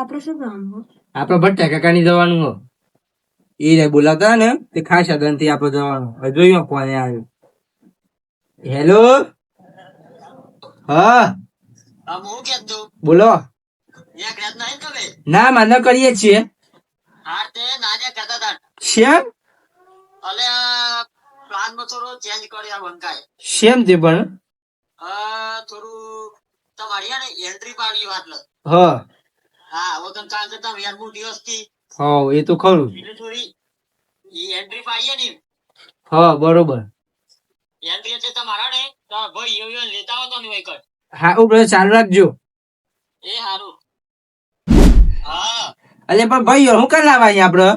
આપડે શું કરવાનું? આપડે ભટ્ટા કાકા ની જવાનું હો. એ રે બોલાવતા ને તે ખાસ અગન થી આપડે જવાનું. હવે જોયું કોને આવ્યું. હેલો હા બોલો. ના માને કરીએ છીએ. શેમ શેમ તે પણ હા હા એ તો ખરું. હા બરોબર. હા બધું ચાલુ રાખજો. અલે પણ ભાઈ શું કર લાવવા અહીંયા આપડે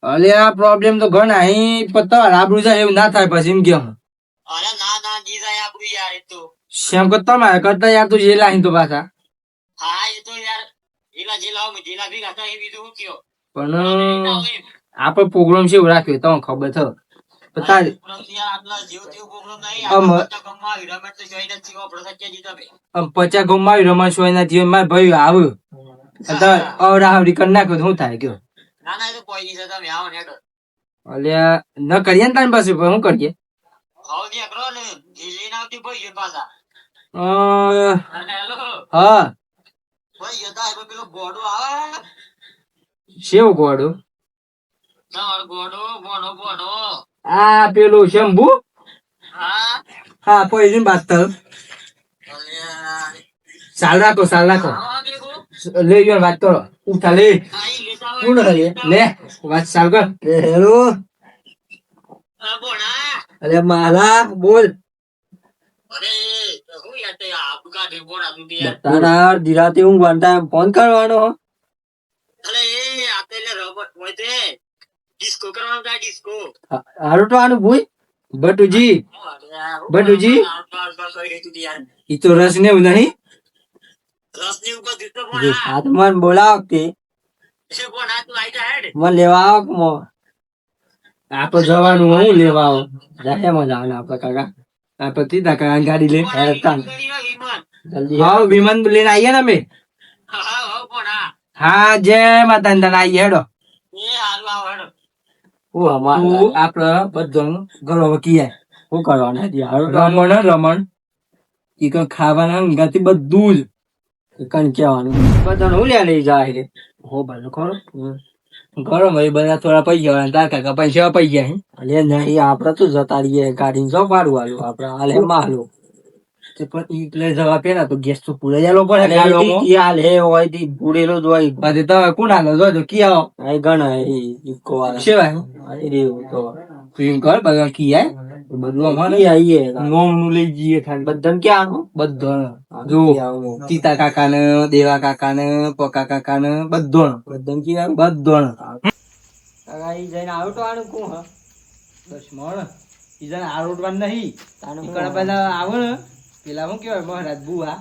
અલે આ પ્રોબ્લેમ તો ઘણા અહીં પત્તા આબરું જાય એવું ના થાય પછી એમ કેમ શેમ કરતા મારે કરતા યાર તું જે લાઈન તો પાછા પણ આપડે પ્રોગ્રામ છે એવું રાખ્યો તમને ખબર છે. પચા ગમમાં રમણ સોય ના જીવન માં ભાઈ આવું અવરાવરી કરી નાખ્યો શું થાય કયો અલ્યા ન કરીએ ને તારી પાસે શું કરીએ હા શેવ ગોડું આ પેલું શંભુ હા કોઈ વાત કર ચાલ રાખો લઈ ગયો વાત કરો ઉઠા લે લે વાત ચાલ કર હેલો અરે માલા બોલ તારા ધીરાતે હું વાંધા ફોન કરવાનો હારું તો આનું ભૂઈ બટુજી ઈ તો રસ ને એવું નહીં આત્મન બોલાવ કે મને લેવા આવો આપડે જવાનું હું લેવા આવો જાય મજા આવે આપડે કાકા આપડે સીધા કાકા ગાડી લે હા વિમાન લઈને આવીએ ને અમે હા જય માતા ને આવીએ હેડો આપડે બધું ઘરો કીએ શું કરવાનું રમણ ઈ કઈ ખાવાના અંગાથી બધું જ કઈ કેવાનું બધા હું લે લઈ જાય હો બધું ખરો ઘરો ભાઈ બધા થોડા પૈસા તાર કાકા પૈસા પૈ ગયા અલે નહીં આપડે તો જતા રહીએ ગાડી જો પાડું આવ્યું આપડે હાલે માલું પણ ઈ લઈ જવા પેલા તો ગેસ તો પૂરેલો પડે હાલ હે હોય થી પૂરેલો જ હોય પછી તમે કુણાનો જોજો કિયાઓ આ ગણા ઈકો વાળા સેવાય તો તું કર બધા કિયાય બધું અમારે આવીએ નોમ નું લઈ જઈએ ખાલી બધાને ક્યાં બધા જો તીતા કાકા ને દેવા કાકા ને પકા કાકા ને બધાને ક્યાં બધાને કાકા ઈ જઈને આવતો આનું કોણ હ બસ મણ ઈ જઈને આરોટવાનું નહીં તાનું પેલા આવે ને પેલા શું કેવાય મહારાજ બુઆ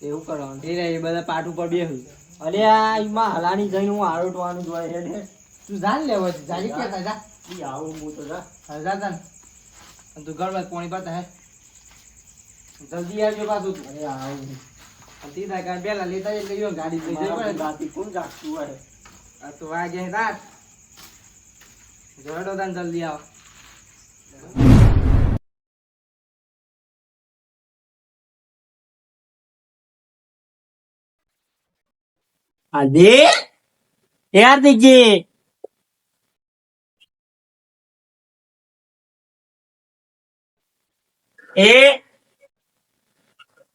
એવું કરવાનું એ બધા પાટ ઉપર બેહું અરે આ ઈમાં હલાની જઈને હું આરોટવાનું જોઈ રે તું જાન લેવો છે જાજી કેતા જા ઈ આવું હું તો જા જા જા તું ઘર બાદ પાણી પાતા હે જલ્દી આવજો પાછું અરે આવું તીધા કા પેલા લેતા જ લઈયો ગાડી લઈ જઈ ગાડી કોણ જાગતું હોય આ તો વાગે રાત જોડો તાન જલ્દી આવ अरे यार देखिए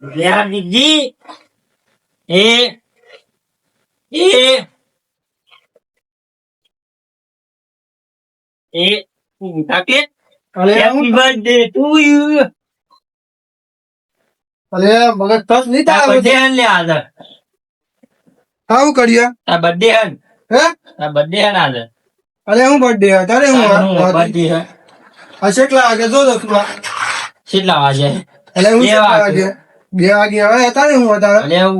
यार दीजिए chocolate happy birthday to you અરે મગજ તસ નહીં થાય birthday લે આદર આવું કરીએ આ birthday હે હે આ birthday હે આદર અરે હું બર્થડે તારે હું birthday હે આ કેટલા વાગે જો તું કેટલા વાગે એટલે હું 2 વાગે હવે તારે હું હતા એટલે હું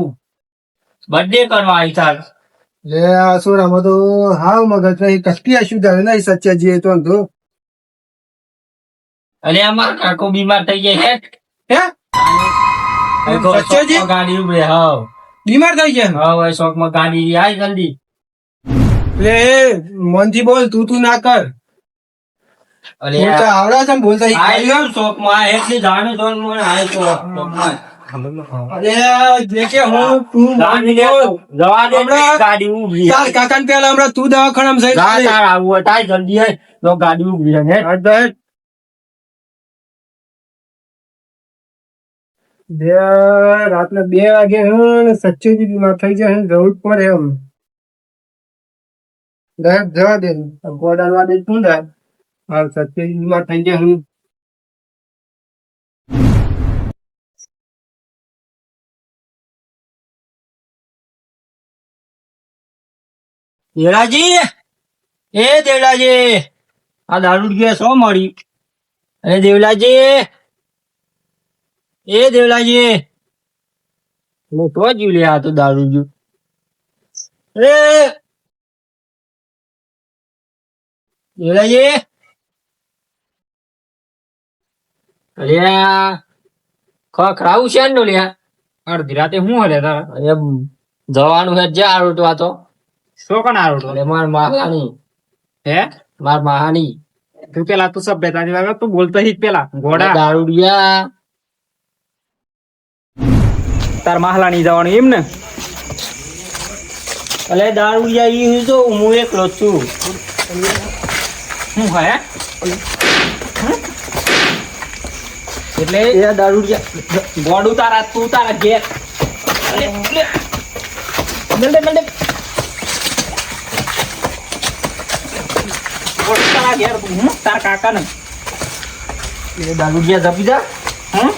birthday કરવા આવી તાર લે આ સોરામાં તો હાવ મગજ નહીં કસ્તી સુધાર નહીં સચ્ચા જીએ તો અરે અમાર કાકો બીમાર થઈ ગયા હે હે સચ્ચોજી? ગાડી ઉભી હાવ બીમાર થઈ ગયા હાવ એ શોખમાં ગાડી આય જલ્દી એટલે મનથી બોલ તું ના કર અરે બોલતા આવડે છે ને બોલતા આય ગયો શોખમાં એટલી જાણું તો મને આય તો શોખમાં અરે જે કે હું તું ગાડી લે તો. જવા દે હમણાં- ગાડી ઉભી તાર કાકા પેલા હમણાં તું દવાખાનામાં જઈ જા તાર આવું હોય તાર જલ્દી આય તો ગાડી ઉભી છે ને રાતના 2 વાગે સચ્ચોજી બીમાર થઈ જાય જવું જ પડે એમ જવા દે ગોડાલવા દે તું સચ્ચોજી બીમાર થઈ જાય દેવલાજી એ દેવલાજી આ દારૂ ગયા સો મળી અરે દેવલાજી એ દેવલાજી હું તો જીવ લે આ તો દારૂ જો એ દેવલાજી અરે ખરાવું છે ને લ્યા અડધી રાતે હું હલે તારા અરે જવાનું છે જે આરોટવા તો શું કોણ આરોટો અરે માર મહાની હે માર મહાની તું પેલા તું સભ્યતાની લાગે તું બોલતો હી પેલા ઘોડા દારૂડિયા તાર માહલા નહીં જવાનું એમ ને અલે દારૂડિયા ઈ તો હું એકલો જ છું હું હે એટલે એ દારૂડિયા ગોડું તારા તું તારા ઘેર ગોડું તારા ઘેર તું હું તાર કાકા ને એ દારૂડિયા જપી જા હું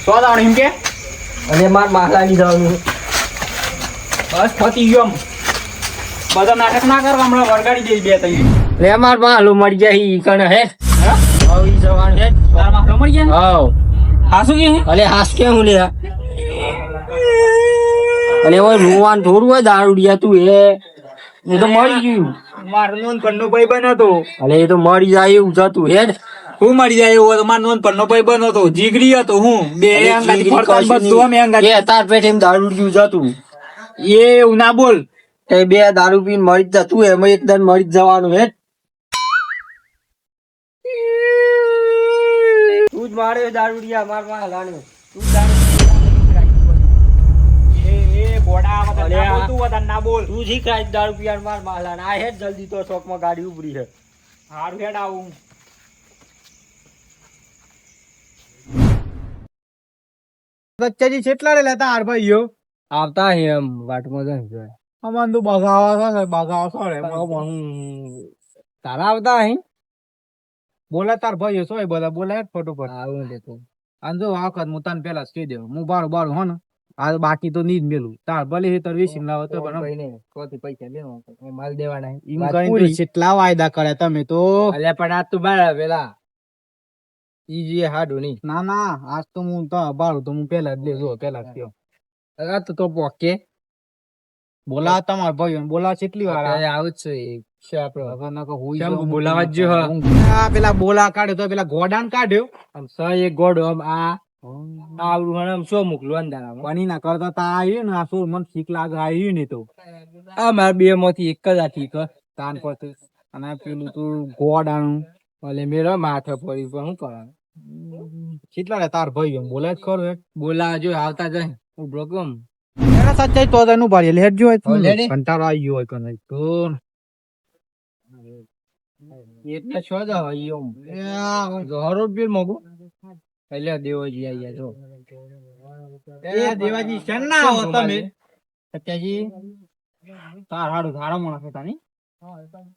સો જવાનું એમ કે અને માર મહાલાની જવાનું બસ થતી ગયો આમ. બધા નાટક ના કરવા હમણાં વળગાડી દઈશ બે તઈ લે માર મહાલો મરી જાય ઈ કણ હે હા હવે ઈ જવાનું હે તારા માખલો મળી ગયા હાવ હા શું કે અલે હાસ કે હું લે અલે ઓય રોવાન થોડું હોય દારૂડિયા તું એ તો મરી ગયું મારો નોનપણનો ભાઈબંધ હતો અલે એ તો મરી જાય એવું જતું હે હું મરી જાય એવો હતો મારો નોનપણનો ભાઈબંધ હતો જીગરી હતો હું બે અંગાથી ફરતા ને બધું અમે અંગાથી એ તાર પેટે એમ દારૂડિયું જતું એ એવું ના બોલ એ બે દારૂ પીને મરી જ જતું એમાં એકદમ મરી જ જવાનું હે તું જ મારે દારૂડિયા માર મહાલાનું તું જ એ બોડા વગર અલે ના આ- બોલ તું વધારે ના બોલ તું શીખાય દારૂ પીવા માર મહાલાન આ હે જલ્દી તો ચોકમાં ગાડી ઉભરી છે હારું હેડ આવું સચ્ચાજી કેટલા લેતા હાર ભાઈઓ આવતા હે એમ વાટમાં જાય અમાર તો બગાવા છે તારા આવતા હે બોલા તાર ભાઈઓ સોય બધા બોલા ફોટો પર આવું લેતો આમ જો આ વખત હું તને પેલા જ કહી દેવું હું બારું હો ને આ બાકી તો નહીં જ મેલું તાર ભલે એ તાર વેચીને લાવો તો પણ કોથી પૈસા લેવા માલ દેવાના ઈમ કરીને તો કેટલા વાયદા કર્યા તમે તો અલ્યા પણ આ તું બાર પેલા ઈ જે હાડું નહીં ના ના આજ તો હું તો બારું તો હું પેલા જ લેજો પેલા જ કયો આ તો પોકે બોલા તમાર ભાઈઓ બોલા કેટલી વાર આવે? આવું જ છે આપડે હવે નકર હુઈ કેમ જાઉં. બોલાવા જ જો હ? આ પેલા બોલા કાઢ્યો તો પેલા ગોડાન કાઢ્યો આમ સ એક ગોડો આમ આ આવડું હણે આમ શું મોકલું અંધારામાં બની ના કરતા તા આવ્યું ને આ શું મને ઠીક લાગે આવ્યું ને તો આ મારા બે માંથી એક જ આ ઠીક હે. તાન પછી અને આ પેલું તું ગોડાનું ભલે મેરા માથે પડી પણ શું કરવાનું કેટલા રે તાર ભાઈઓ બોલા જ ખરો હેડ. બોલા જો આવતા જાય ઉભરો કેમ એના સચ્ચાઈ તો એનું ભારી લેટ જો હવે લેને. કંટાળો આવી ગયો હોય કે નહીં તો એટલે છો જ હોય એમ એ આ હરો બિલ મોગું એટલે દેવજી આઈ ગયા જો એ દેવાજી શેન ના આવો તમે સત્યાજી તાર હાડું ધારા માણસ હતા ની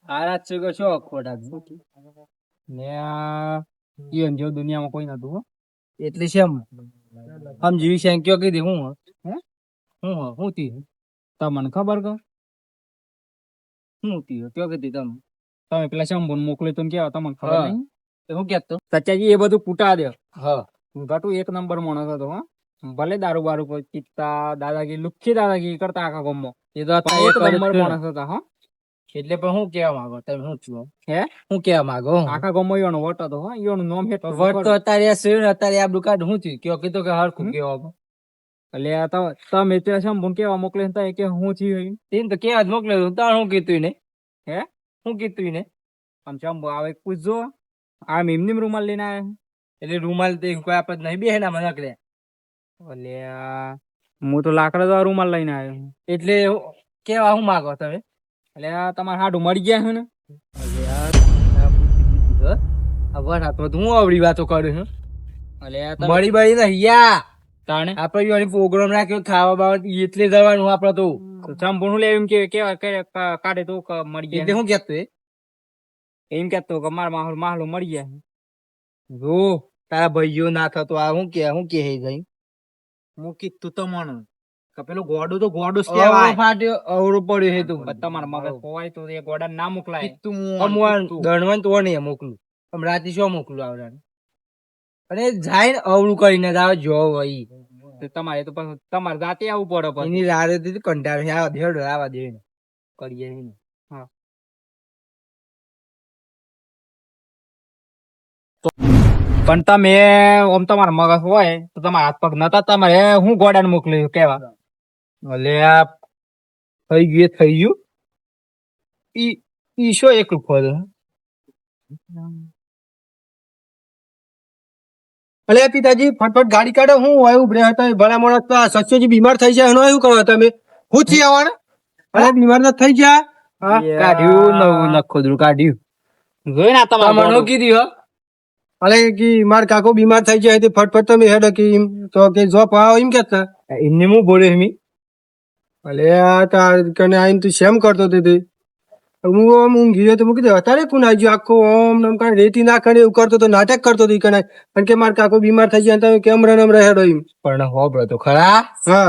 હારા જ છે કે શું ખોટા ને આ ઈવન જેવું દુનિયામાં કોઈ નતું હો. એટલે શેમ સમજી વિશે કયો કીધી હું હે? હું તી તમને ખબર કે હું તી કયો કીધી તમે તમે પેલા શંભુને મોકલ્યો તો ને કેવા તમને ખબર હા. નહીં તો હું કેતો સચ્ચાજી એ બધું કૂટા દે હા ઘાટું એક નંબર માણસ હતો હા ભલે દારૂ બારૂ પર પીતા દાદાગીરી લુખ્ખી દાદાગીરી કરતા આખા ગામમાં એ તો પણ એક નંબર માણસ હતા હા એટલે પણ હું કેવા માંગો તમે શું છો હે હું કેવા માંગો આખા ગામમાં ઈયોનો વટ હતો હો ઈયોનું નામ હેઠળ વટ તો અત્યારે આ શેર અત્યારે આબરું કાઢ હું થયું કયો કીધું કે હરખું કેવા એટલે આ તમે ત્યાં શંભુ કેવા મોકલે ને તમે કે હું થયું તેમ તો કેવા જ મોકલે તાર શું કીધું ને હે શું કીધું ને આમ શંભુ આવે પૂછજો આમ એમની રૂમાલ લઈને આવ્યા એટલે રૂમાલ તે કોઈ આપત નહીં બે ના મને કરે એટલે હું તો લાકડા રૂમાલ લઈને આવ્યો એટલે કેવા હું માંગો તમે એટલે આ તમારે હાડું મળી ગયા છે ને હું આવડી વાતો કરું છું એટલે મળી બળી નહીં યા તાણે આપડે પ્રોગ્રામ રાખ્યો ખાવા બાબત એટલે જવાનું આપડે તો શંભુ નું લે એમ કે કાઢે તો મળી એટલે ગયા હું કેતો એમ કેતો કે મારા માહલો મળી ગયા જો તારા ભાઈઓ ના થતો આ હું કે જાય હું કીધું તો મનું કે પેલું ગોડું તો ગોડું જ અવળો કહેવાય ફાટ્યો અવળો પડ્યો હે તું તમારા મગજ ખોવાય તો એ ગોડા ના મોકલાય ગણવંત તો નહીં મોકલું આમ રાતે શું મોકલું આવડાને અને જાય ને અવળું કરીને જ આવે જો વહી તો તમારે તો પાછું તમારે જાતે આવવું પડે પછી એની રાતે કંટાળે આવા દેડો આવા દે કરીએ નહીં. પણ તમે આમ તમારા મગજ હોય તો તમારા હાથ પગ નતા તમારે હું ગોડાને મોકલ્યું કેવા એટલે આ થઈ ગયું ઈ શું એકલું ખોદ અલે પિતાજી ફટફટ ગાડી કાઢો હું હોય ઉભરે હતા ભલા માણસ તો આ સચ્યોજી બીમાર થઈ જાય એનો શું કરો તમે હું થી આવવાના અરે બીમાર ન થઈ ગયા હા કાઢ્યું નવું નખોદરું કાઢ્યું જોઈ ને તમારું કીધું હો અલે કે માર કાકો બીમાર થઈ જાય તે ફટફટ તમે હેડો કે તો કે જો પાવ એમ કેતા એમને હું બોલ્યો એમી અલે આ તાર કને આઈને તું શેમ કરતો તે હું આમ ઊંઘી તો મૂકી દે અત્યારે કોણ આવી ગયો આખો ઓમ નમ કાંઈ રેતી ના કરે એવું કરતો તો નાટક કરતો હતો કને અને કે માર કાકો બીમાર થઈ જાય તમે કેમ રનમ હેડો એમ પણ હો બ્રો તો ખરા હા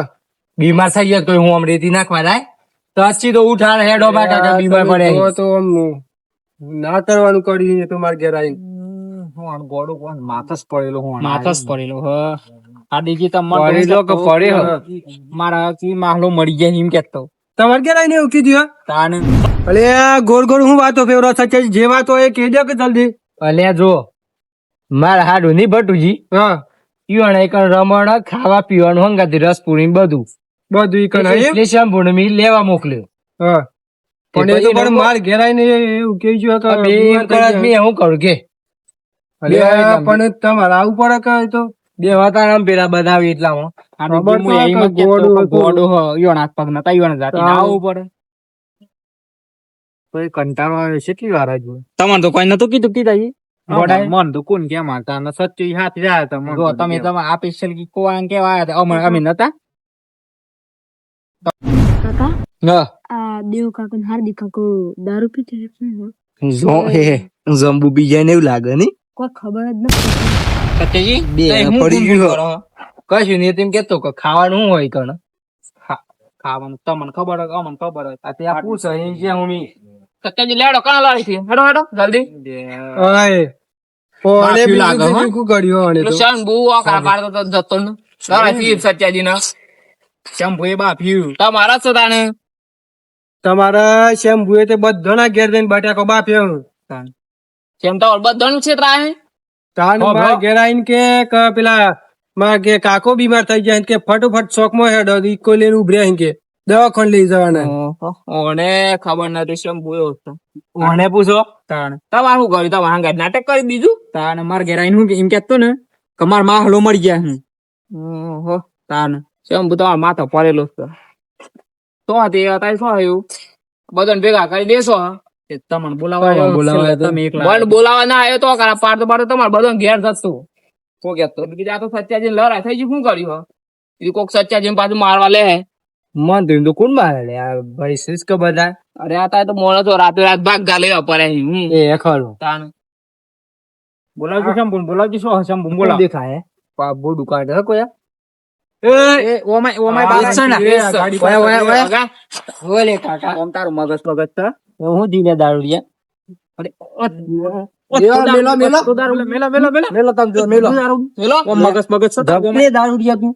બીમાર થઈ જાય તો હું આમ રેતી નાખવા જાય તો અચ્છી તો ઉઠાણ હેડો બા કાકા બીમાર પડે તો આમ ના કરવાનું કરી તો માર ઘેર આવીને ગોડું કોણ માથસ પડેલો હું માથસ પડેલો હ આ દીજી પડેલો કે પડ્યો મારા કી માહલો મળી જાય એમ કેતો તમારે ઘેર આવીને એવું કીધું તાને અલે આ ગોળ ગોળ હું વાતો ફેવરો સચ્ચે જે વાતો એ કહી દો કે જલ્દી અલ્યા જો મારા હાડું નહીં ભટુજી હા ઈવણ એક રમણ ખાવા પીવાનું હંગાતી રસ પૂરી બધું બધું ઈ કણ એટલે શંભુને મી લેવા મોકલ્યો હા પણ એ તો પણ માર ઘેર આવીને એવું કહી ગયું કે બે મેં હું કરું કે અલે પણ તમારે આવું પડે કે તો બે વાતાવરણ પેલા બનાવી એટલામાં ગોડો ઈવણ હાથ પગ નતા ઈવણ જાતી આવું પડે તો એ કંટાળો આવે કેટલી વાર જ તમારે તો કોઈ નતું કીધું કીધા ગોડાએ? મન તો કોણ કેમ હતા ને સચ્ચું હાથ રહ્યા હતા જો તમે આ સ્પેશિયલ કોણ કેવા આવ્યા હતા અમે નતા કાકા હા આ દેવ કાકો ને હાર્દિક કાકો દારૂ પીતે છે શું? જો હે જંબુ બીજાને એવું લાગે ને કોઈ ખબર જ નથી સચ્ચેજી બે પડી ગયું કશું નહીં તેમ કેતો કે ખાવાનું શું હોય કણ ખાવાનું તમને ખબર હોય અમને ખબર હોય આ ત્યાં પૂછે એ જે હું સચ્ચેજી લેડો કાં લાવી છે હેડો હેડો જલ્દી ઓય ઓને બાફી લાગે, બીજું હો? શું કર્યું ઓને તો શાન બહુ આકરા પાડતો તો જતો ને તારા પીપ સચ્ચાજી ના શંભુ એ બાફ્યું તમારા છો તાને તમારા શેમ્બુએ તે બધાના ઘેર જઈને બટાકો બાપ્યો કેમ તો બધાનું છે ત્રાહે તાન હો, મારા બા. ઘેર આવીને કે પેલા મારા કે કાકો બીમાર થઈ જાય કે ફટોફટ ચોકમાં હેડો ઈકો લઈને ઉભરે કે દવાખાને લઈ જવાના ઓને ખબર નથી શંભુ એવો હતો ઓને પૂછો તાણ તમારું શું કર્યું તમારે હંગાત નાટક કરી બીજું તાણ માર ઘેર આવીને હું એમ કેતો ને કે માર માહલો મળી ગયા હું ઓહો તાણ શંભુ તમારો માથો પડેલો છે તો તે અત્યારે શું થયું બધાને ભેગા કરી દેશો તે તમને બોલાવા બોલાવા તો. તમે એકલા મને બોલાવા ના આવ્યો તો કારા પાડતો પાડતો તમારે બધાને ઘેર જતું શું કેતો બીજા આ તો સચ્ચાજી લડાઈ થઈ ગઈ શું કર્યું હો એ કોક સચ્ચાજી પાછું મારવા લે મન તો કોણ મારે લે આ ભાઈ શીશ કે બધા અરે આ તારે તો મોડો તો રાતે રાત ભાગ ગાલે પડે હું એ ખરું તાણ બોલાવજો શંભુ બોલાવજો શું શંભુ બોલાવ દેખાય બહુ દુકાન હે કોઈ એ ઓમાય ઓમાય આ બાબા બેસણ ના. એ આ ગાડી ઓય, ઓય, ઓય. આગા. ઓલે કાકા ઓમ તારું મગજ મગજ તો હું દીને દારૂડિયા અરે મેલો, મેલો. મેલો મેલો મેલો મેલો તમે જો મેલો મેલો ઓમ મગજ મગજ તો ધબકે દારૂડિયા તું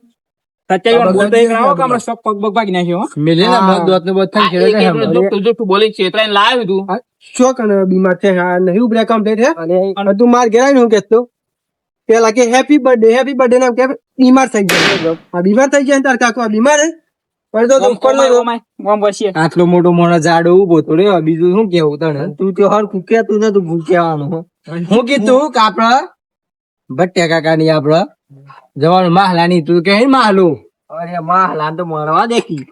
સચ્ચાઈ બોલતો એક રાવો કે હમણાં શોખ પગ બગ ભાગી નાખ્યો હો. મેલે ને હમણાં દોત ને બધું ખેડે છે હમણાં. જુઠ્ઠું બોલી છેતરાઈને લાવ્યું તું. શું કને બીમાર છે હા નહીં ઉભરા કમ્પ્લીટ હે અને તું માર ઘેરાય ને હું કેતો પેલા કે હેપી બર્થડે નામ કે બીમાર થઈ ગયા આ બીમાર થઈ ગયા ને તાર કાકો આ બીમાર હે પણ તો તું કોણ લો ઓમ બસીએ. આટલો મોટો મોણો જાડો ઉભો તો રે બીજું શું કેવું તને તું તો હર કુકે તું ને તું ભૂક્યાવાનું હું કીધું કે આપડે ભટ્ટિયા કાકા ની આપડે જવાનું માહલાની તું કે માહલું અરે માહલા તો મરવા દેખી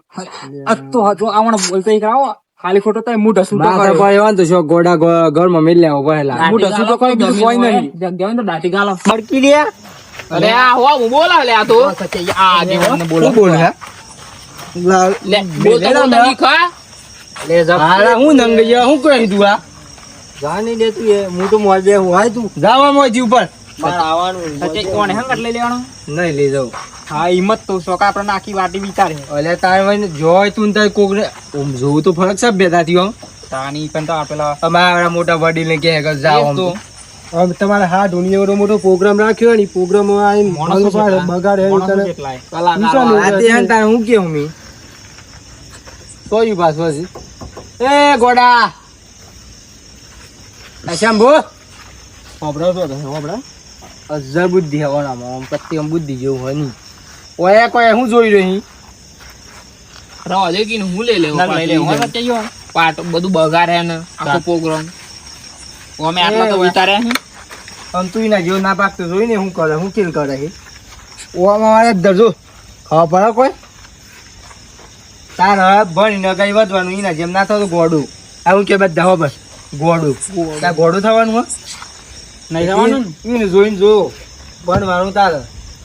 તો હજુ આવણ બોલતો એક રાવો ખાલી ખોટો તો મોઢા સૂટો માથા કર્યો. પર એવા ને તો શું ગોડા ઘરમાં મેલ લેવો પહેલા મોઢા સૂટો કર્યો, બીજું કોઈ નહીં. જગ્યાએ તો દાટી ગાલો. મડકી દે અરે આ હો હું બોલાવ લે આ તો આ આગેવાનને બોલાવ. બોલ હે લે બોલતો બોલતો નહીં ખા. લે જા હાલા હું નંગ ગયા હું કહી તું આ જાની દે તું એ હું તો મોજ બે હું આય તું જાવા મોજ ઉપર માર આવવાનું સચ્ચાઈ કોણે હંગત લઈ લેવાનો? નહીં લઈ જાઉં હા હિંમત તો શોક આપણે નાખી વાટી વિચારે અલે તાર વઈને જોય તું ને તાર કોક ને ઓમ જોવું તો ફરક સભ્ય થાતી હો તાની પણ તો આપેલા અમારા મોટા વડીલ ને કહે કે જાઓ આમ તો હવે તમારે હા ઢોનિયો મોટો પ્રોગ્રામ રાખ્યો ને પ્રોગ્રામ બગાડે એવું કરે. આ તે હન તાર હું કેવું મી સોયું પાસ પછી એ ગોડા આ શંભુ હોબળો તો હોબળો અજર બુદ્ધિ હવાનામાં આમ કત્તી આમ બુદ્ધિ જેવું હોય નહીં ઓય કોઈ હું જોઈ રહી રવા દે કે હું લઈ લેવું ના, લઈ લેવું. પાછું સચ્ચાઈ પાટ બધું બગાડે ને આખો પ્રોગ્રામ અમે આટલા તો વિચાર્યા છે. આમ તું ના જેવું ના પાકતું જોઈને શું કરે શું કેલ કરે છે ઓ મારે દરજો ખબર પડે કોઈ તાર હવે ભણીને કઈ વધવાનું એના જેમ ના થતું ગોડું આવું કે બધા હો બસ ગોડું તાર ગોડું થવાનું હો નહીં જવાનું ને? એને જોઈને જો ભણવાનું તારે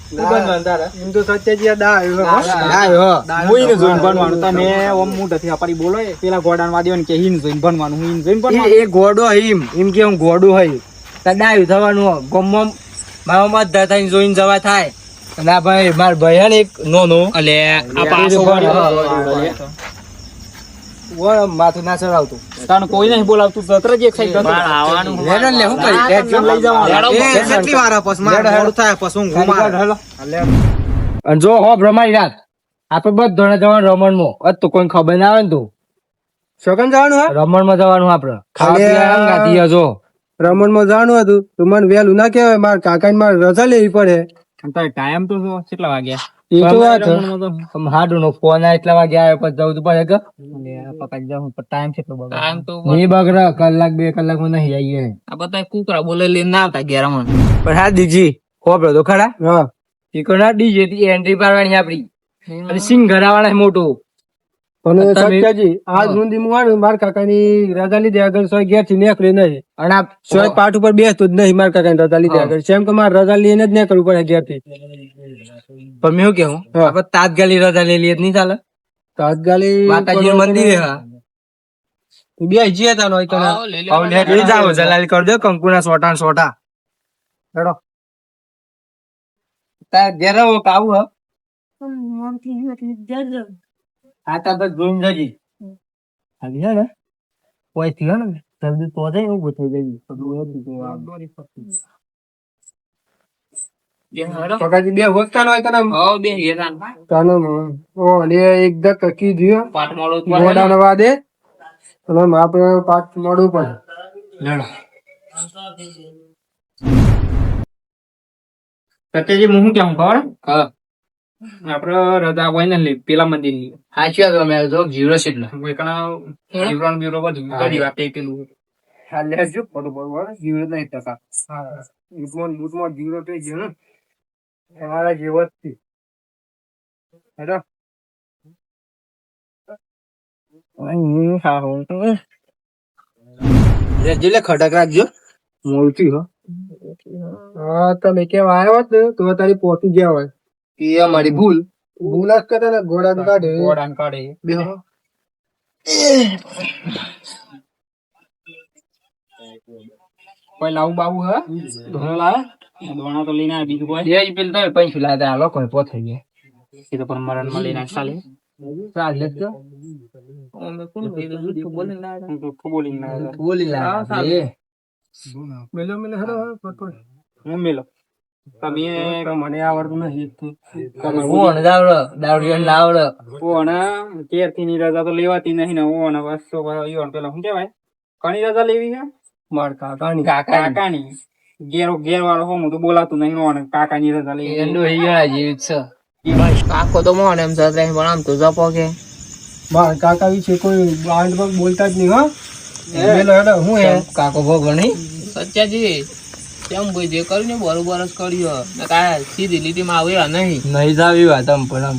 શું ભણવાનું તારે એમ તો સત્યજી આ દા આવ્યો હો. આવ્યો હો. હું એને જોઈને ભણવાનું તમે ઓમ મોઢેથી અપાડી બોલો એ પેલા ગોડાન વાદીઓને કે હિન જોઈને ભણવાનું હું હિન જોઈને ભણવાનું. એ ગોડો એમ કે હું ગોડું હોય તાર ડાયું થવાનું હો ગમમાં મારા મત થઈને જોઈને જવા થાય અને આ ભાઈ માર ભાઈ હે ને એક નો અલે આ પાછો વળ્યો. માથું ના ચડાવતું તને કોઈ નહીં બોલાવતું તત્ર જ એક સાઈડ જતો. લેડો ને લે, હું કરી? લેડ જો. લઈ જવાનું. એ કેટલી વાર આપસ માં મોડું થાય પછી હું ઘુમાડું. અને જો હો ભ્રમાઈ રાત આપણે બધાને જવાનું રમણમાં અત તો કોઈ ખબર ના આવે ને તું શોકન જવાનું હા રમણમાં જવાનું આપણે ખાવા ખાલી પીવા હંગાથી હજો. રમણમાં જવાનું હતું તો મને વહેલું ના કહેવાય મારા કાકા ને મારે રજા લેવી પડે ટાઈમ તો શું? કેટલા વાગ્યા? એ તો વાત હે. આમ હાડું નો ફોન આ એટલા વાગે આવ્યો પછી જવું તો પડે કે પકડી જાઉં પણ ટાઈમ કેટલો બગડે? ટાઈમ તો નહીં બગડે કલાક 2 કલાકમાં નહીં આવીએ આ બધા કુકરા બોલે લઈને ના આવતા ઘેર અમને. પણ હા દીજી ખબર તો ખરા હા ઈકો ના ડીજે થી એન્ટ્રી પાડવાની આપડી અને સિંગ ઘરાવાના છે મોટું અને તમે- સત્યાજી આજ સુધી હું આવ્યો મારા કાકાની રજા લીધે આગળ સોય ઘેર થી નીકળે નહીં અને આ સોય પાઠ ઉપર બેસતો જ નહીં મારા કાકાની રજા લીધે આગળ જેમ કે મારે રજા લઈને જ નીકળવું પડે ઘેર થી પણ મેં શું કેવું હા. આપણે તાત્કાલિક રજા લઈ લઈએ તો નહીં ચાલે તાત્કાલિક માતાજી મંદિર હે હા. બે જઈએ તા નો આવો, લઈ લે. આવું લે, લઈ જાઓ જલાલી કરી દો કંકુના સોટા ને સોટા હેડો તાર ઘેર આવો કે આવું હે? આ તાર તો જોઈને જજી આવી હે ને કોઈ થયો ને જલ્દી તો જાય એવું થઈ જાય કાકાજી બે વખતા નો હોય હો, બે ઘેર કાનો ઓ અને એક દક કી દિયો પાટ મોડો મોડા નવા દે અને આપણે પાઠ મોડું પડે લડો સત્યજી હું શું કેવું ખબર? આપડે રજા હોય ને પેલા મંદિર ની સાચી વાત અમે જો જીરો છે એટલે જીવરણ બીવરો બધું બધી વાત એ પેલું લેજો બરોબર જીરો નહીં ટકા બૂટમાં જીરો થઈ ગયો ને અમારા જેવો જ છે હેડો જેલે ખટક રાખજો મોડું હો હા તમે કેવા આવ્યો હોત ને તો તારી પહોંચી ગયા હોય એ અમારી ભૂલ ભૂલાસ કરતા ને ઘોડા કાઢે ગોડાન કાઢે બેહો કોઈ લાવું બાવું હે ધોનો લાવે ધોણા તો લઈને આવે બીજું કોઈ એ પેલ તમે પૈસું લાતા આ લોકો પોથઈ ગયા એ તો પણ મરણ માં લઈને ચાલે ચાલે તો અમે કોણ કીધું બોલીને ના આવ્યા? હું તો બોલીને ના આવ્યા. બોલી હા, લાતા ચાલે. મેલો મેલો હેડો ફટફટ હું મેલો તમે મને આવડતું નહીં હું દાવડીઓ લાવડો ઓને 13 થી ની રજા તો લેવાતી નહીં ને ઓને બસ તો ઈવન પેલા શું કહેવાય કણી રજા લેવી છે માર કાકાની કાકાની ઘેર વાળો હોમ તો બોલાતું નહીં ઓને કાકાની રજા લેવી એનું હિયાળા જેવી છે કાકો તો મોને એમ જતો રહે, પણ આમ તો જપો કે માર કાકા વિશે કોઈ બાંડ પર બોલતા જ નહીં હો પેલો હેડો હું હે કાકો ભોગો નહીં સચ્ચાજી કેમ કોઈ જે કર્યું ને બરોબર જ કર્યો ને કાંઈ સીધી લીટીમાં આવ્યા નહીં. નહીં જાવી વાત આમ પણ આમ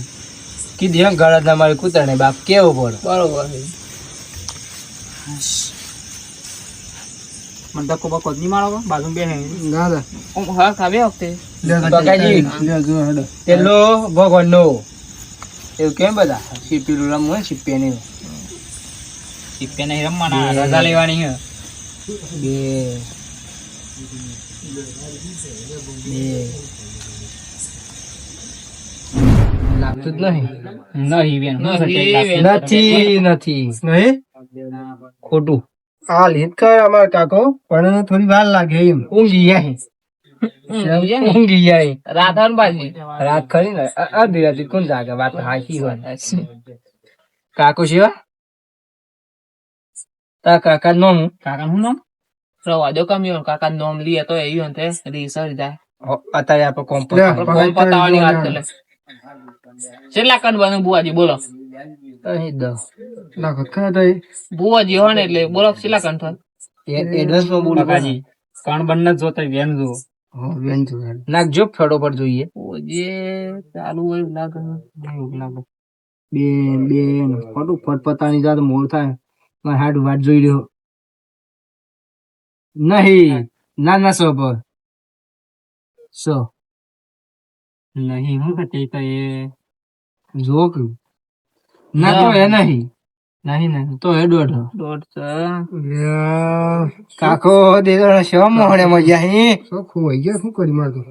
કીધી એમ ગળા તમારે કૂતરને બાપ કેવો પડે બરોબર છે. મને ધક્કો બક્કો જ નહીં મારો બાજુ બે દાદા હા ખાવે વખતે બકાજી જો હેડો પેલો ભગવાન નો એવું કેમ બધા શીપીલું રમવું હોય શીપે નહીં સિક્કે નહીં રમવાના રજા લેવાની છે બે લાગતું જ નહીં નહીં બેન નથી નહીં ખોટું આ લીધ કર અમાર કાકો પણ થોડી વાર લાગે એમ ઊંઘી જાય ઊંઘી જાય રાધા બાજી રાત ખરી ને અડધી રાતે કોણ જાગે વાત હાચી હોય કાકો શિવા તા કાકા નું કાકા શું નામ રવા દો કમ્યો કાકા નોમ લીએ તો એ તે રીસર જાય અત્યારે આપણે કોમ લે, આપણે ફોન પતાવવાની વાત કરે કેટલા કણ બને બુવાજી બોલો અહીં દસ લાખો ખરા તો બુવાજી હોય ને એટલે બોલો કેટલા કણ થાય એડ્રેસ માં બોલું કાકાજી કણ બંને જ જોતા વેન જો વેન જો હેડો નાખજો ફેડો પર જોઈએ જે ચાલુ હોય એવું લાગે બેન બેન ખોટું ફટપટાની જાત મોડ થાય મારે હાડ વાટ જોઈ રહ્યો નહીં ના ના સો પર સો નહીં હું કહેતી તો એ જો કે ના તો એ નહીં નહીં નહીં તો એ દોઢ દોઢ કાકો દેદો શો મોહણે મજા હી શું ખોવાઈ ગયા શું કરી મારતો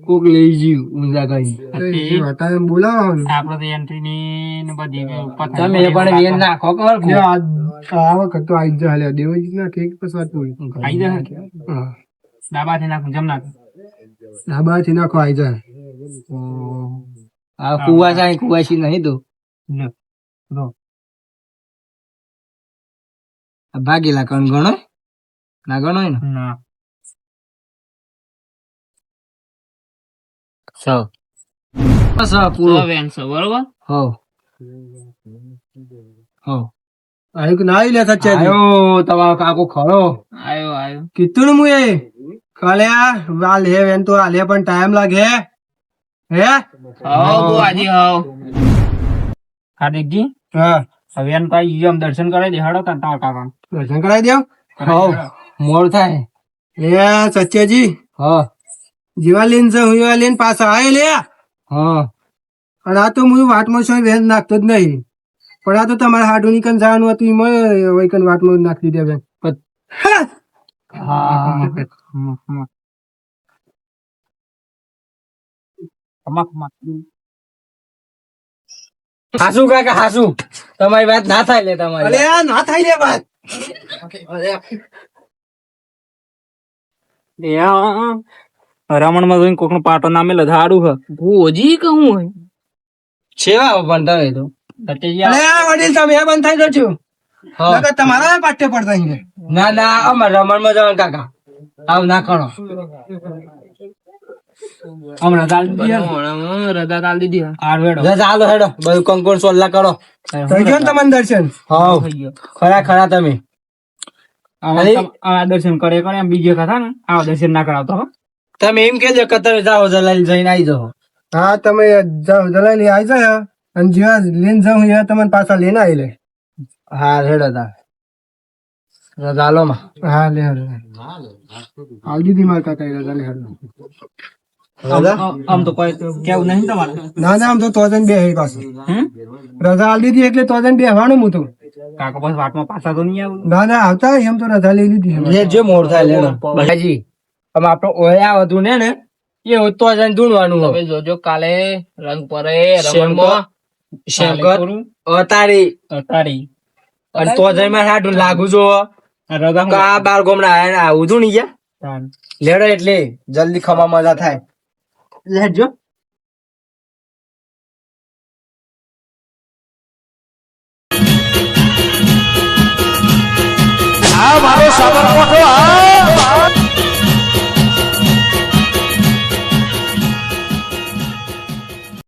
કોક લઈ જીવ ઊંઝા કરી હટાવે બોલાવવાનું આપડે તો એન્ટ્રી ની ને બધી તમે એ પણ વેન નાખો કર લે, આ વખત તો આઈ જા લે દેવજી ના કેક પર વાત બોલી આઈ જા હા ડાબાથી નાખું જમ નાખું ધાબાથી નાખો આઈ જાય આ કુવા જાય કુવાસી નહીં તો આ ભાગેલા કણ ગણો ના ગણો ને ના સો બસ આ પૂરો વેન છે બરોબર હો હો આઈ કે ના આઈ લે સચ્ચા આયો તમારો કાકો ખરો આયો આયો કીધું ને મુએ કાલે આ લે વેન તો આ લે પણ ટાઈમ લાગે હે હાઉ બુવાજી હાઉ હાર્દિકજી હા હવે એન પાઈ એમ દર્શન કરાવી દે હાડો તા તાર કાકા દર્શન કરાવી દેવ હો મોડ થાય એ સચ્ચાજી હા જીવા લઈને છે હું લઈને પાછા આય લે હા અને આ તો હું વાટમાં છું વેન નાખતો જ નહીં પણ આ તો તમારે હાડું નીકળ જવાનું હતું એમાં વૈકન વાટમાં જ નાખી દે બેન હા હાસુ કાકા હાસુ તમારી વાત ના થાય લે તમારી અલે આ ના થાય લે વાત રમણ માં જોઈને કોક નું પાટો નામે લધાડું હ બુવાજી કહું હોય સેવા પણ તમે તો અલે આ વડીલ તમે એ બંધ થઈ જજો હા નકર તમારા પાટે પડતા અહીં ના ના અમાર રમણ માં જવાનું કાકા આવ ના કરો હમણાં ચાલ રજા તાલ દીધી હા. આરવેડો જા ચાલો હેડો બધું કંકોડ સોલ્લા કરો થઈ ગયો ને તમને દર્શન હા ખરા ખરા તમે આ દર્શન કરે કરે એમ બીજે કથા ને આ દર્શન ના કરાવતો હો તમે એમ કેજો કે તમે જાઓ જલાલી જઈને આવી જાઓ હા તમે જાઓ દલાલી આવી જાય અને જ્યાં લઈને જાઉં ત્યાં તમને પાછા લઈને આવી લે હા હેડો તા ચાલો માં હા લે હેડો આવી દીધી મારા કાકા રજા લે હેડો આમ તો કોઈ કેવું નહીં તમારે ના ના આમ તો તોજન બે હે પાછું રજા આલી દીધી એટલે તોજન બેહવાનું હું તો કાકો બસ વાટમાં પાછા તો નહીં આવું ના ના આવતા એમ તો રજા લઈ લીધી લે જે મોડ થાય લેડો ભાઈજી આમ આપણો ઓયા વધુ ને એ તો જઈને ઢૂંઢવાનું તમે જોજો કાલે રંગ પરે રમણમાં શંકર અતારી તારી અને તો જઈને હાડું લાગુ જો રજા આ બાર ગોમડા આવું છું નહીં ગયા તાન લેડો એટલે જલ્દી ખમા મજા થાય. લેજો આ મારો સાબરકોઠો આ